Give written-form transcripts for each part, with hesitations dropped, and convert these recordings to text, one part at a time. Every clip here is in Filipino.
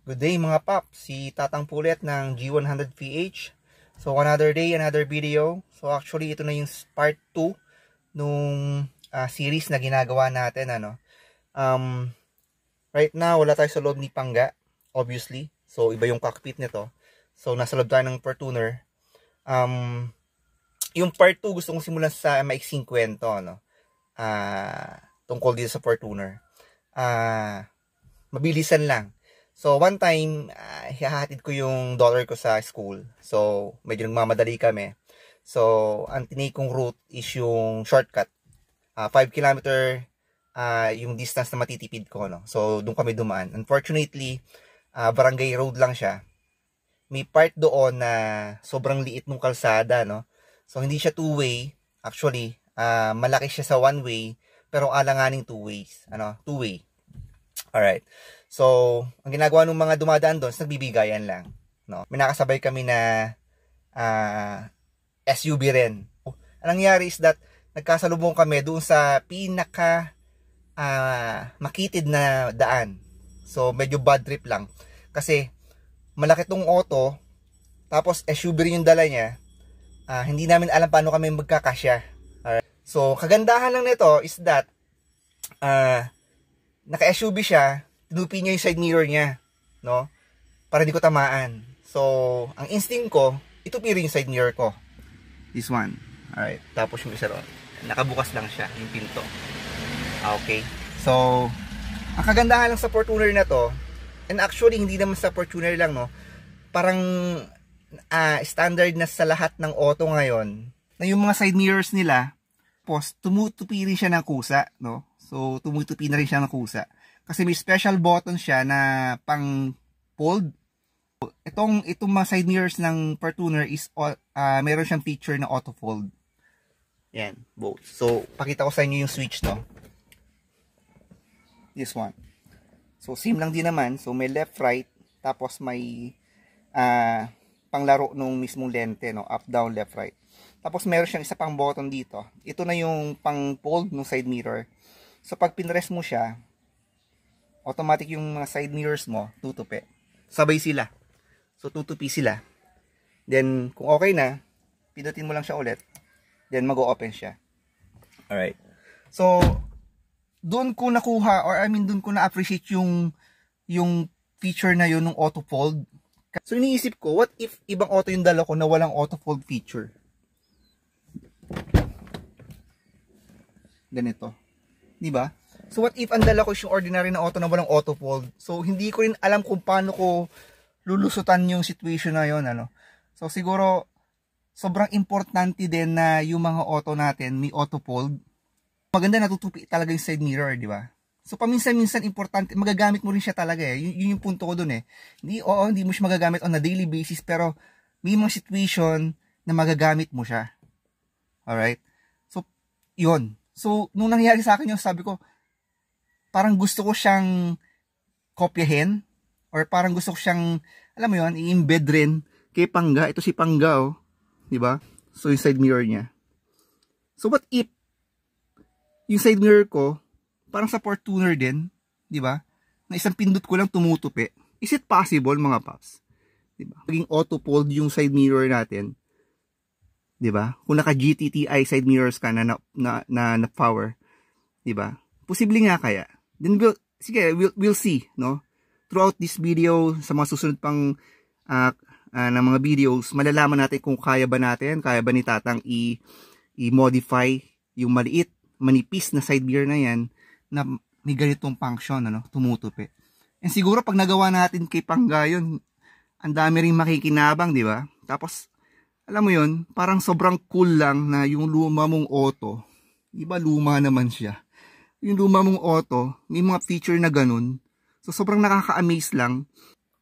Good day mga paps, si Tatang Pulet ng G100PH. So another day, another video. So actually ito na yung part 2 nung series na ginagawa natin. Right now wala tayo sa loob ni Pangga, obviously. So iba yung cockpit nito. So nasa loob tayo ng Fortuner. Yung part 2 gusto kong simulan sa maiksing kwento, tungkol dito sa Fortuner. Mabilisan lang. So, one time, hihahatid ko yung daughter ko sa school. So, medyo nagmamadali kami. So, ang tinake kong route is yung shortcut. 5 kilometer yung distance na matitipid ko, no? So, doon kami dumaan. Unfortunately, barangay road lang siya. May part doon na sobrang liit ng kalsada, no? So, hindi siya two-way. Actually, malaki siya sa one-way, pero alanganing two-ways. Two-way. Alright. So, ang ginagawa ng mga dumadaan doon, nagbibigayan lang. No? May nakasabay kami na SUV rin. Ang nangyari is that, nagkasalubong kami doon sa pinaka makitid na daan. So, medyo bad trip lang. Kasi, malaki tong auto, tapos SUV rin yung dala niya. Hindi namin alam paano kami magkakasya. Alright. So, kagandahan lang nito is that, naka-SUV siya, tinupi niya yung side mirror niya, no? Para di ko tamaan. So, ang instinct ko, itupi rin yung side mirror ko. This one. Alright. Tapos yung isa ron. Nakabukas lang siya, yung pinto. Okay. So, ang kagandahan lang sa Fortuner na to, and actually, hindi naman sa Fortuner lang, no? Parang, standard na sa lahat ng auto ngayon, na yung mga side mirrors nila, tumutupi rin siya ng kusa, no? So, tumutupi na rin siya ng kusa. Kasi may special button siya na pang fold. Itong mga side mirrors ng Fortuner is meron siyang feature na auto fold. Yan, both. So, pakita ko sa inyo yung switch, no? This one. So, same lang din naman. So, may left, right. Tapos may panglaro nung mismong lente, no? Up, down, left, right. Tapos meron siyang isa pang button dito. Ito na yung pang fold ng side mirror. So, pag pinress mo siya, automatic yung mga side mirrors mo, tutupi. Sabay sila. So, tutupi sila. Then, kung okay na, pindutin mo lang siya ulit. Then, mag-o-open siya. Alright. So, doon ko nakuha, doon ko na-appreciate yung feature na yun, ng auto fold. So, iniisip ko, what if ibang auto yung dala ko na walang auto fold feature? Ganito. Diba? So what if ang dala ko yung ordinary na auto na walang auto fold? So hindi ko rin alam kung paano ko lulusutan yung situation na yun, So siguro sobrang importante din na yung mga auto natin may auto fold. Maganda natutupi talaga yung side mirror, di ba? So paminsan-minsan importante, magagamit mo rin siya talaga eh. Yun yung punto ko dun eh. Hindi mo siya magagamit on a daily basis, pero may mga situation na magagamit mo siya. Alright? So, yun. So, nung nangyari sa akin yung sabi ko, parang gusto ko siyang kopyahin, or parang gusto ko siyang, alam mo yun, i-embed rin kay Pangga. Ito si Pangga, oh. Diba? So, yung side mirror niya. So, what if yung side mirror ko, parang sa Fortuner din, diba? Na isang pindot ko lang tumutupi. Is it possible, mga paps? Diba? Maging auto-fold yung side mirror natin. Diba? Kung naka GTTI side mirrors ka na power, diba? Posible nga kaya. Then we'll see, no? Throughout this video, sa mga susunod pang na mga videos, malalaman natin kung kaya ba ni Tatang i-modify yung maliit, manipis na side mirror na yan na may ganitong function, tumutupi. And siguro pag nagawa natin kay Pangga yun, ang dami ring makikinabang, diba? Tapos alam mo yun, parang sobrang cool lang na yung luma mong auto, iba luma naman siya. Yung luma mong auto, may mga feature na ganun. So, sobrang nakaka-amaze lang.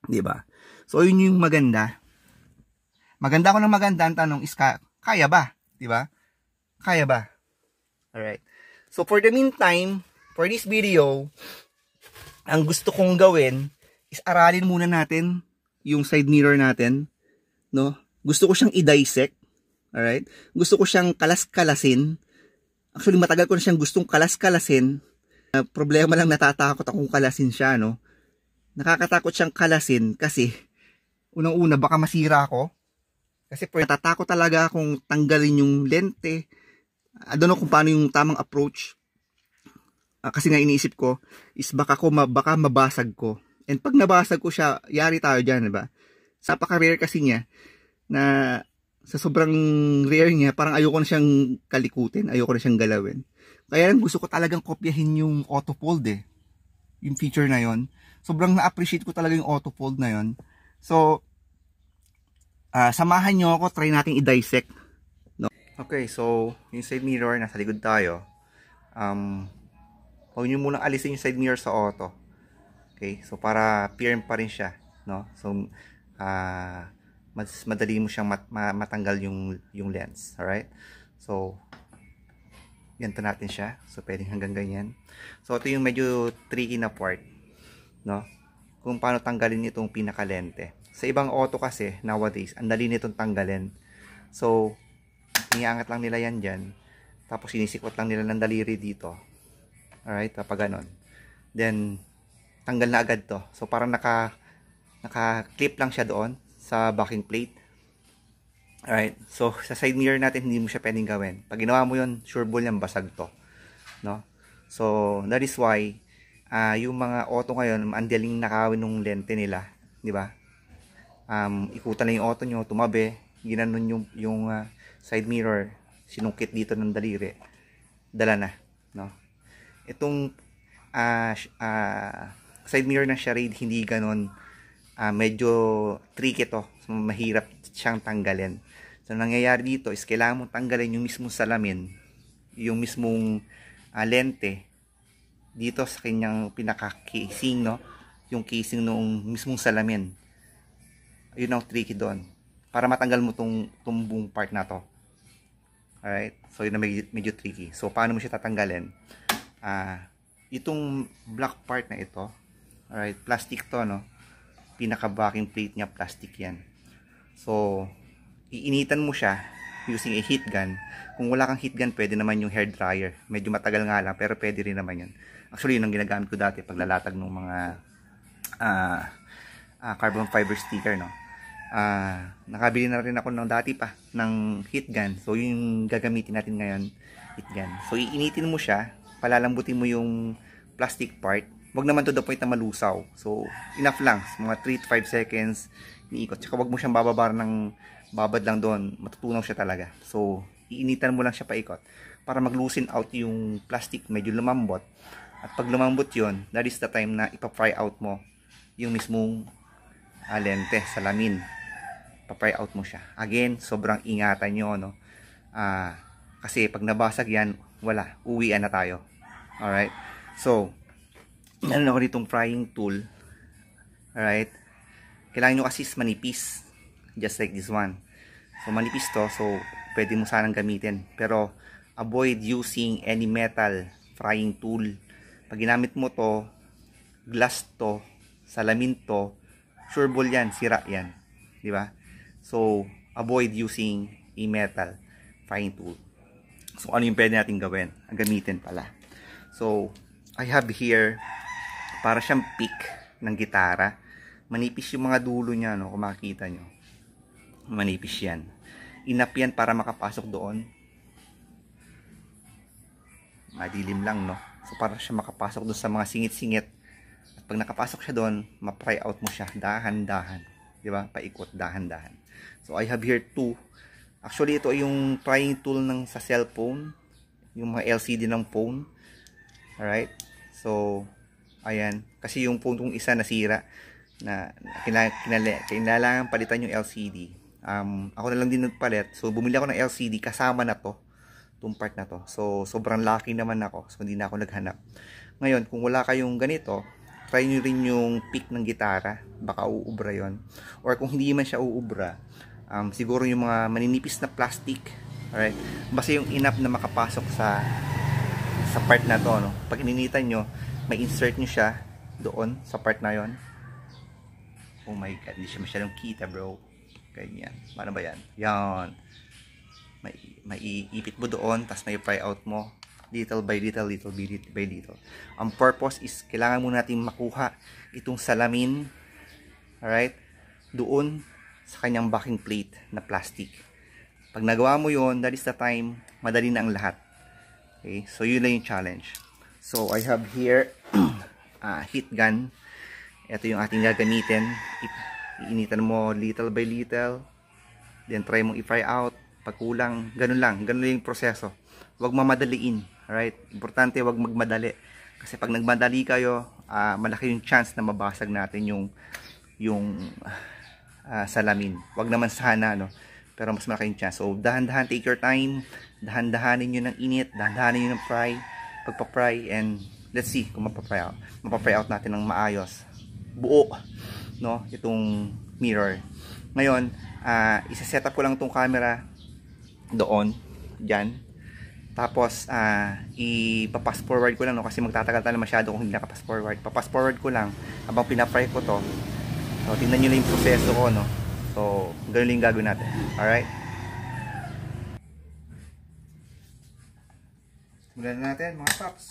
Diba? So, yun yung maganda. Maganda ko ng maganda. Ang tanong is, kaya ba? Diba? Kaya ba? Alright. So, for the meantime, for this video, ang gusto kong gawin is aralin muna natin yung side mirror natin. No? Gusto ko siyang i-dissect. Alright? Gusto ko siyang kalas-kalasin. Actually, matagal ko na siyang gustong kalas-kalasin. Problema lang, natatakot akong kalasin siya, no? nakakatakot siyang kalasin kasi unang-una baka masira ako. Kasi natatakot talaga akong tanggalin yung lente. I don't know kung paano yung tamang approach. Kasi nga iniisip ko is baka mabasag ko. And pag nabasag ko siya, yari tayo dyan, diba? Napaka-rare kasi niya na sa sobrang rare niya, parang ayoko na siyang kalikutin, ayoko na siyang galawin. Kaya lang gusto ko talagang kopyahin yung auto fold eh. Yung feature na yon. Sobrang na-appreciate ko talaga yung auto fold na yon. So, samahan nyo ako, try natin i-dissect. No? Okay, so, yung side mirror, nasa likod tayo. Huwag nyo munang alisin yung side mirror sa auto. Okay, so para firm pa rin siya. No? So, mas madali mo siyang matanggal yung lens. Alright? So, ganito natin siya. So, pwedeng hanggang ganyan. So, ito yung medyo tricky na part. No? Kung paano tanggalin itong pinaka-lente. Sa ibang auto kasi, nowadays, ang dali nitong tanggalin. So, iniangat lang nila yan dyan. Tapos, sinisikot lang nila ng daliri dito. Alright? Kapag ganon. Then, tanggal na agad to. So, parang naka-clip lang siya doon sa backing plate. Alright, so sa side mirror natin hindi mo siya pwedeng gawin. Pag ginawa mo yun, sure ball yan, basag to. No? So, that is why yung mga auto ngayon, ang daling nakawin ng lente nila. Di ba? Ikutan lang yung auto nyo, tumabi, ginanon yung side mirror, sinungkit dito ng daliri. Dala na. No? Itong side mirror na Charade, hindi ganon. Medyo tricky to. So, mahirap siyang tanggalin. So, nangyayari dito is kailangan mong tanggalin yung mismong salamin, yung mismong lente dito sa kanyang pinaka-casing, no? Yung casing ng mismong salamin. Yun ang tricky doon. Para matanggal mo tong buong part na to. Alright? So, yun na medyo tricky. So, paano mo siya tatanggalin? Itong black part na ito, alright, plastic to, no? Pinaka-backing plate niya, plastic yan. So, iinitan mo siya using a heat gun. Kung wala kang heat gun, pwede naman yung hair dryer. Medyo matagal nga lang, pero pwede rin naman yun. Actually, yun ang ginagamit ko dati paglalatag ng mga carbon fiber sticker, no? Nakabili na rin ako ng dati pa ng heat gun. So, yung gagamitin natin ngayon, heat gun. So, iinitin mo siya, palalambutin mo yung plastic part. Wag naman to the point na malusaw. So, enough lang. Mga 3 to 5 seconds, iikot. Tsaka wag mo siyang bababar ng babad lang doon. Matutunaw siya talaga. So, iinitan mo lang siya paikot para mag-loosen out yung plastic. Medyo lumambot. At pag lumambot yun, that is the time na ipa-fry out mo yung mismong lente, salamin. Pa-fry out mo siya. Again, sobrang ingatan nyo, no? Kasi pag nabasag yan, wala. Uwian na tayo. Alright? So, meron ako ditong frying tool. Alright? Kailangan nyo kasi manipis. Just like this one. So, manipis to. So, pwede mo sanang gamitin. Pero, avoid using any metal frying tool. Pag ginamit mo to, glass to, salamin to, sure ball yan, sira yan. Diba? So, avoid using a metal frying tool. So, ano yung pwede natin gawin? Gamitin pala. So, I have here para siyang pick ng gitara. Manipis yung mga dulo niya, no? Kung makikita nyo. Manipis yan. Enough yan para makapasok doon. Madilim lang, no? So, para siya makapasok doon sa mga singit-singit. At pag nakapasok siya doon, ma-pry out mo siya. Dahan-dahan. Diba? Paikot, dahan-dahan. So, I have here 2. Actually, ito ay yung prying tool ng sa cellphone. Yung mga LCD ng phone. Alright? So, ayan. Kasi yung phone kong isa nasira. Na kailangan palitan yung LCD. Ako na lang din nagpalit. So, bumili ako ng LCD kasama na to. Itong part na to. So, sobrang lucky naman ako. So, hindi na ako naghanap. Ngayon, kung wala kayong ganito, try nyo rin yung pick ng gitara. Baka uubra yon. Or kung hindi man siya uubra, siguro yung mga maninipis na plastic. Alright? Basta yung enough na makapasok sa part na to, no? Pag ininitan nyo, may insert nyo siya doon sa part na yon. Oh my god, hindi siya masyadong kita, bro. Ganyan. Paano ba yan? Yan. May iipit mo doon, tapos may fry out mo. Little by little, little by little. Ang purpose is, kailangan muna natin makuha itong salamin, alright, doon sa kanyang backing plate na plastic. Pag nagawa mo yon, that is the time, madali na ang lahat. Okay, so yun lang yung challenge. So I have here heat gun. Ito yung ating gagamitin. Iinitan mo little by little, then try mong i-fry out. Pag kulang, ganun lang yung proseso. Huwag mamadaliin, alright? Importante, huwag magmadali. Kasi pag nagmadali kayo, malaki yung chance na mabasag natin yung salamin. Huwag naman sana, no? Pero mas malaki yung chance. So, dahan-dahan, take your time. Dahan-dahanin nyo ng init. Dahan-dahanin nyo ng fry. Pagpa-fry, and let's see kung mapapry out natin ng maayos. Buo, no? Itong mirror. Ngayon, isa-set up ko lang itong camera doon, dyan. Tapos, ipapass forward ko lang, no? Kasi magtatagal tayo masyado kung hindi nakapass forward. Papass forward ko lang habang pinafry ko to. So, tingnan nyo lang yung proseso ko, no? So, ganun lang yung gagawin natin. Alright? Simulan na natin, mga paps.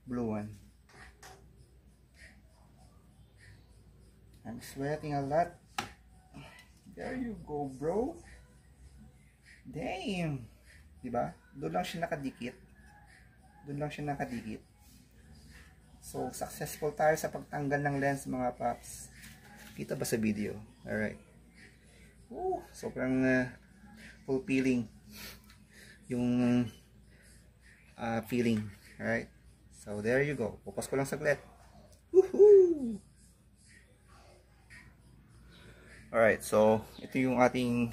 Blue one. I'm sweating a lot. There you go, bro. Damn. Diba? Doon lang siya nakadikit. So, successful tayo sa pagtanggal ng lens, mga paps. Kita ba sa video? Alright. Sobrang fulfilling yung feeling. Alright. So, there you go. Pupas ko lang saglit. Woohoo! Alright. So, ito yung ating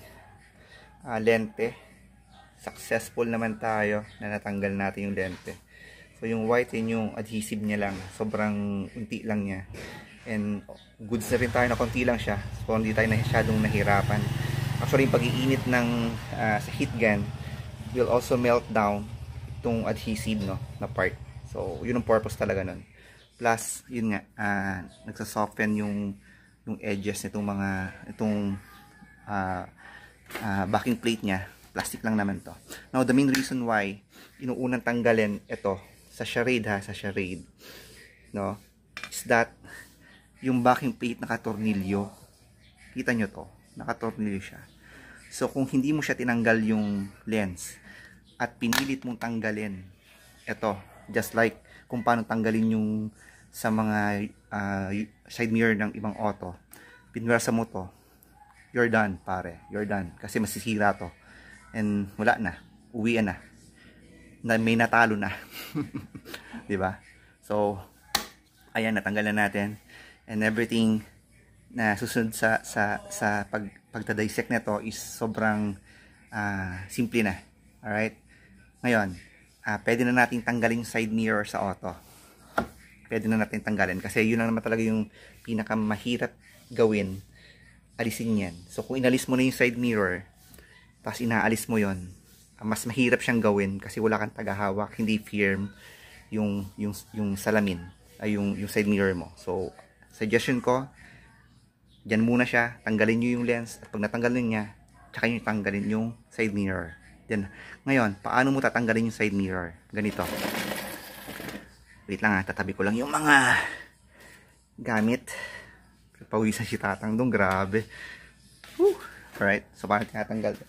lente. Successful naman tayo na natanggal natin yung lente. So, yung white, yun yung adhesive niya lang. Sobrang unti lang niya. And, goods na rin tayo na konti lang siya. So, hindi tayo masyadong nahirapan. Actually, yung pag-iinit ng sa heat gun will also melt down itong adhesive, no, na part. So, yun ang purpose talaga nun. Plus, yun nga, nagsasoften yung edges nitong backing plate niya. Plastic lang naman to. Now, the main reason why inuunang tanggalin ito sa charade sa charade, no, is that yung backing plate nakatornilyo. Kita nyo to, nakatornilyo siya. So, kung hindi mo siya tinanggal yung lens at pinilit mong tanggalin ito, just like kung paano tanggalin yung sa mga side mirror ng ibang auto, pinwersa mo to, you're done, pare. You're done. Kasi masisira to. And wala na. Uwian na. May natalo na. 'Di ba? So, ayan, natanggalan natin. And everything na susunod sa pagdadissect nito is sobrang simple na. Alright? Ngayon, pwede na natin tanggalin yung side mirror sa auto. Pwede na natin tanggalin. Kasi yun lang naman talaga yung pinakamahirap gawin. Alisin yan. So, kung inalis mo na yung side mirror, tapos inaalis mo yon, mas mahirap siyang gawin kasi wala kang tagahawak, hindi firm yung salamin, ay yung side mirror mo. So, suggestion ko, dyan muna siya, tanggalin nyo yung lens, at pag natanggalin niya, tsaka nyo tanggalin yung side mirror. Then, ngayon, paano mo tatanggalin yung side mirror? Ganito. Wait lang tatabi ko lang yung mga gamit. Pawisan si tatang doon, grabe. Whew. Alright, so paano tinatanggal?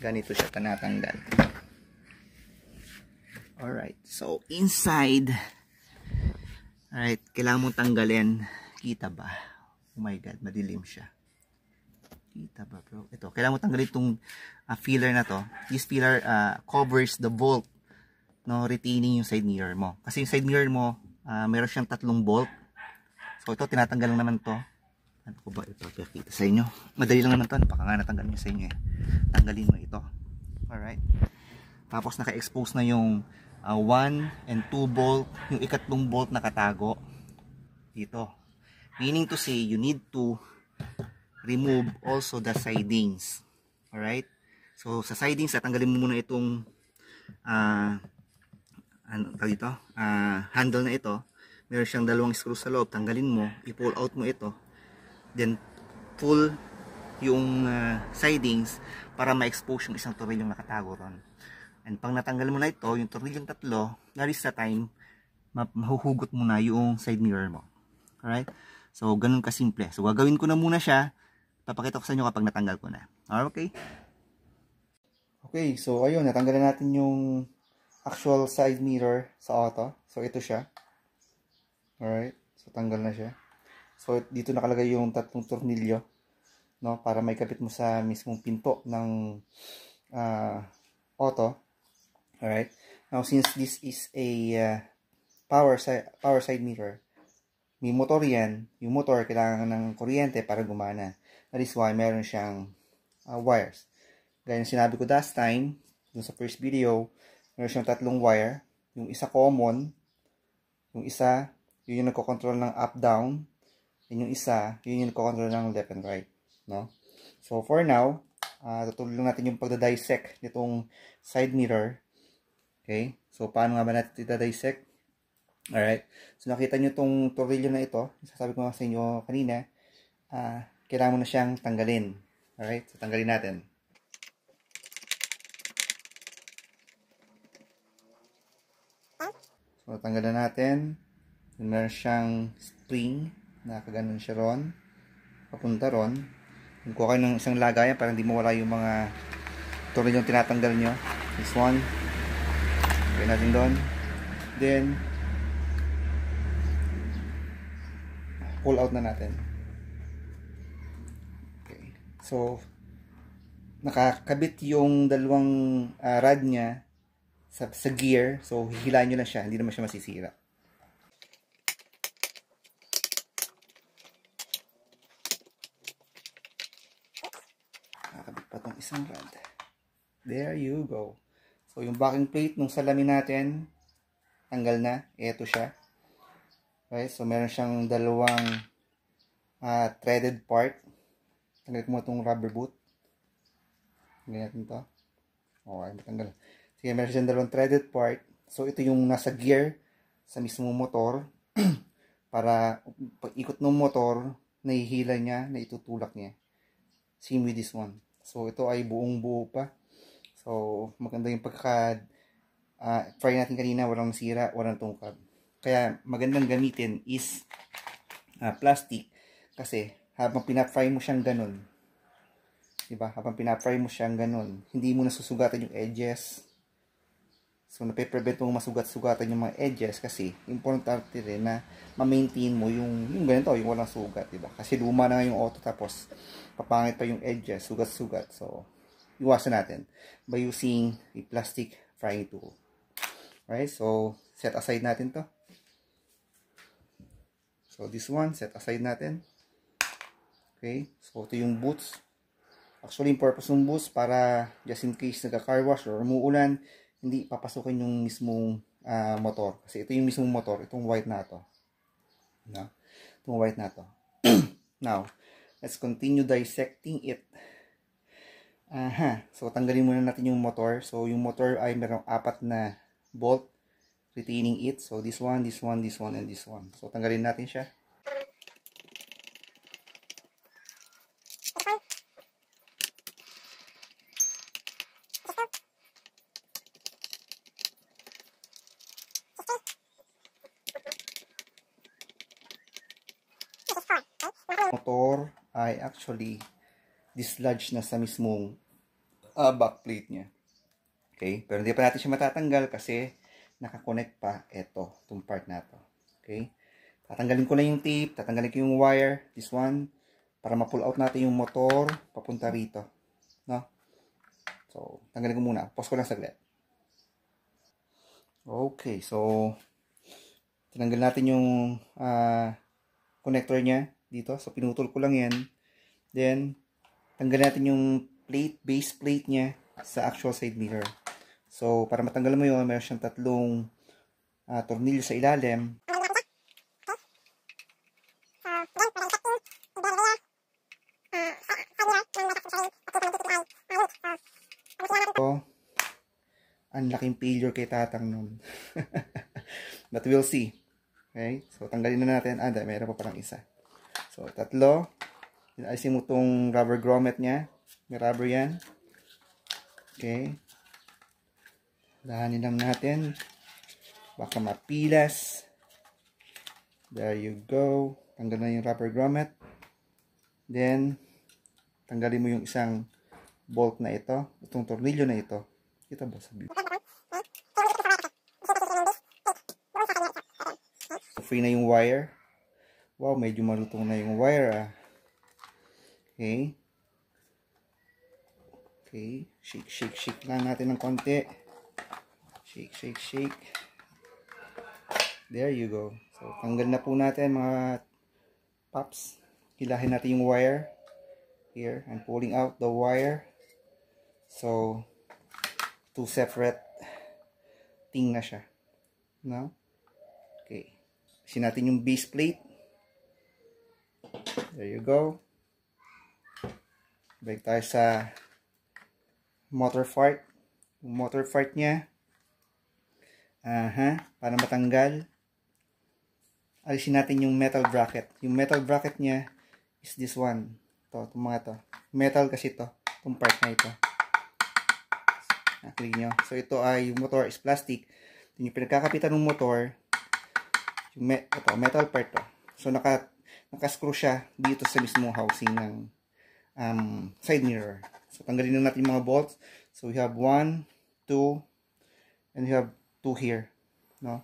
Ganito siya tinatanggal. Alright, so inside, alright, kailangan mong tanggalin. Kita ba? Oh my god, madilim siya. Kita ba bro? Ito, kailangan mo tanggalin itong filler na to. This filler covers the bolt, no, retaining yung side mirror mo. Kasi yung side mirror mo, meron siyang 3 bolt. So ito, tinatanggal lang naman to. Ano ko ba ito? Pakita sa inyo. Madali lang naman to. Baka nga natanggal nyo sa inyo eh. Tanggalin mo ito. Alright. Tapos naka-expose na yung 1 and 2 bolt. Yung ikatlong bolt nakatago dito. Meaning to say, you need to remove also the sidings. Alright. So sa sidings, tanggalin mo muna itong handle na ito. Meron siyang 2 screw sa loob. Tanggalin mo, i-pull out mo ito, then pull yung sidings para ma-expose yung isang tornilyong nakatago ron. And pag natanggal mo na ito, yung tornilyong 3, that is the time mahuhugot mo na yung side mirror mo. Alright? So ganun kasimple. So gagawin ko na muna siya, papakita ko sa inyo kapag natanggal ko na. Okay? Okay, so ayun, natanggalan natin yung actual side mirror sa auto. So ito siya. Alright, so tanggal na siya. So dito nakalagay yung 3 tornilyo, no, para may kapit mo sa mismong pinto ng auto. Alright, now since this is a power side mirror, may motor yan. Yung motor kailangan ng kuryente para gumana. That is why meron siyang wires. Gaya ng sinabi ko last time, dun sa first video, meron siyang 3 wire. Yung isa common, yung isa yun yung nagko-control ng up-down, and yung isa, yun yung nagko-control ng left and right, no? So, for now, tutuloy lang natin yung pagda-dissect nitong side mirror. Okay? So, paano nga ba natin ita-dissect? Alright? So, nakita nyo itong tornilyo na ito, sasabi ko nga sa inyo kanina, kailangan mo na siyang tanggalin. Alright? So, tanggalin natin. So, tanggalan natin. Meron siyang spring na kaganon siya ron, papunta ron. Kuha kayo ng isang lagayan para hindi mawala yung mga tornilyong tinatanggal nyo. This one, gawin natin doon. Then pull out na natin. Okay. So nakakabit yung 2 rod nya sa gear. So hihilahin nyo lang siya, hindi naman siya masisira. Patong isang rod. There you go. So yung backing plate nung salamin natin tanggal na. Ito siya. Okay, so meron siyang 2 threaded part. Tanggal ko mo itong rubber boot. Tanggal natin ito. Okay, matanggal. Sige, meron siyang 2 threaded part. So ito yung nasa gear sa mismong motor. Para pag ikot ng motor, nahihila niya, na itutulak niya. Same with this one. So ito ay buong buo pa. So maganda yung try natin kanina, walang sira, walang tungkab. Kaya magandang gamitin is plastic, kasi habang pinap-fry mo siyang ganun, diba? Habang pinap-fry mo siyang ganun, hindi mo nasusugatan yung edges. So nape-prevent mong masugat-sugatan yung mga edges, kasi importante rin na ma-maintain mo yung ganito, yung walang sugat, diba? Kasi luma na nga yung auto, tapos papangit pa yung edges, sugat-sugat. So iwasan natin by using a plastic frying tool. Alright, so set aside natin to. So this one, set aside natin. Okay, so ito yung boots. Actually, yung purpose ng boots, para just in case nagka-car wash or umuulan, hindi papasukin yung mismong motor. Kasi ito yung mismong motor, itong white na to. No? Itong white na to. Now, let's continue dissecting it. So tanggalin muna natin yung motor. So yung motor ay merong 4 na bolt retaining it. So this one, this one, this one, and this one. So tanggalin natin siya. Motor ay actually dislodge na sa mismong backplate niya. Okay, pero hindi pa natin siya matatanggal kasi nakakonect pa itong part na to. Okay, tatanggalin ko na yung tape, tatanggalin ko yung wire, this one, para ma-pull out natin yung motor papunta rito, no? So tanggalin ko muna, pause ko lang saglit. Okay, so tinanggal natin yung connector niya dito. So pinutol ko lang yan. Then tanggal natin yung plate, base plate niya sa actual side mirror. So para matanggal mo yun, meron siyang 3 tornilyo sa ilalim. So ang laking failure kay tatang nun. But we'll see. Okay, so tanggalin na natin. Meron pa parang isa. So 3. Ayusin mo tong rubber grommet niya. May rubber yan. Okay. Dahanin lang natin. Baka mapilas. There you go. Tanggal na yung rubber grommet. Then, tanggalin mo yung isang bolt na ito. Itong tornilyo na ito. Kita ba sa view? Free na yung wire. Wow, medyo malutong na yung wire. Okay. Okay. Shake, shake, shake lang natin ng konti. Shake, shake, shake. There you go. So, tanggal na po natin mga pops. Hilahin natin yung wire. Here, I'm pulling out the wire. So, 2 separate thing na siya. No? Okay. Kasi natin yung base plate. There you go. Balik tayo sa motor part. Yung motor part niya. Para matanggal, alisin natin yung metal bracket. Yung metal bracket niya is this one. Itong mga to. Metal kasi to. Itong part na ito. Click nyo. So ito ay, yung motor is plastic. Yung pinagkakapitan ng motor, yung metal part to. So nakascrew siya dito sa mismong housing ng side mirror. So tanggalin na natin yung mga bolts. So we have 1, 2, and we have 2 here, no?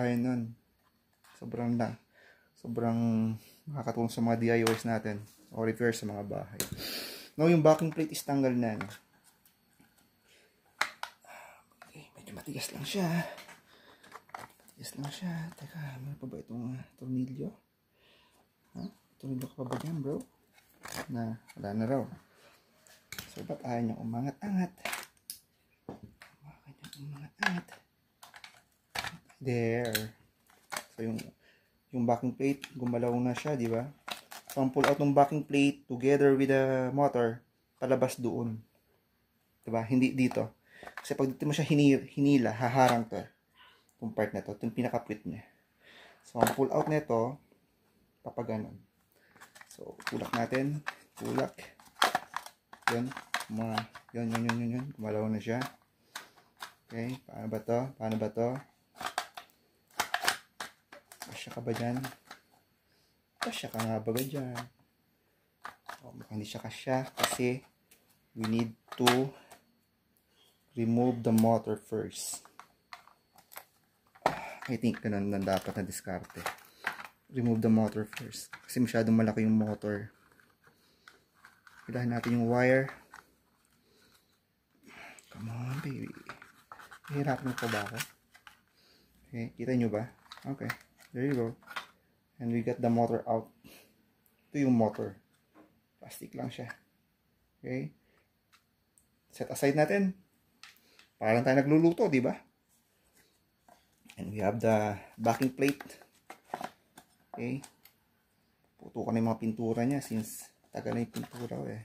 Ayun nun. Sobrang makakatulong sa mga DIYs natin o repair sa mga bahay. No, yung backing plate is tanggal na. No? Okay, medyo matigas lang siya. Teka, meron pa ba itong tornilyo? Tornilyo ka pa ba dyan, bro? Wala na raw. So, ba't ayaw niyang umangat-angat? There. So, yung backing plate, gumalaw na siya, di ba? So, ang pull out ng backing plate together with the motor, palabas doon. Di ba? Hindi dito. Kasi pag dito mo siya hinila, haharang to. Itong part na to. Itong pinaka-puwit niya. So, ang pull out nito, papaganon. So, tulak natin. Tulak. Yun. Yun. Gumalaw na siya. Okay. Paano ba to? Paano ba to? Kasya ka ba dyan? Kasya ka nga ba dyan? O, mukhang hindi siya kasya kasi we need to remove the motor first. I think ganun na dapat na diskarte. Remove the motor first. Kasi masyadong malaki yung motor. Hilahin natin yung wire. Come on, baby. Hihirapan mo pa ba ako? Okay, kita nyo ba? Okay, there you go. And we got the motor out. Ito yung motor. Plastic lang siya. Okay. Set aside natin. Parang tayo nagluluto, di ba? And we have the backing plate. Okay. Putukan na yung mga pintura niya since tagal na yung pintura ko eh.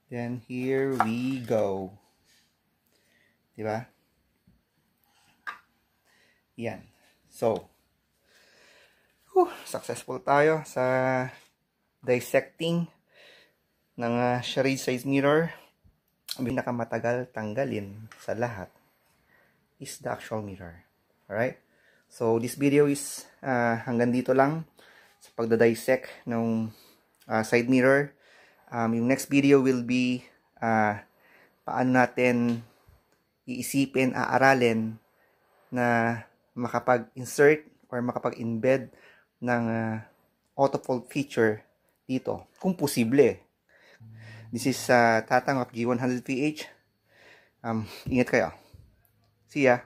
Then here we go. Di ba? Yan. So, successful tayo sa dissecting ng charade size mirror. Ang pinakamatagal tanggalin sa lahat is the actual mirror. Alright? So, this video is hanggang dito lang sa pagdadissect ng side mirror. Yung next video will be paano natin iisipin, aaralin na makapag-insert or makapag-embed ng auto-fold feature dito. Kung posible. This is Tatang of G100PH. Ingat kayo. See ya.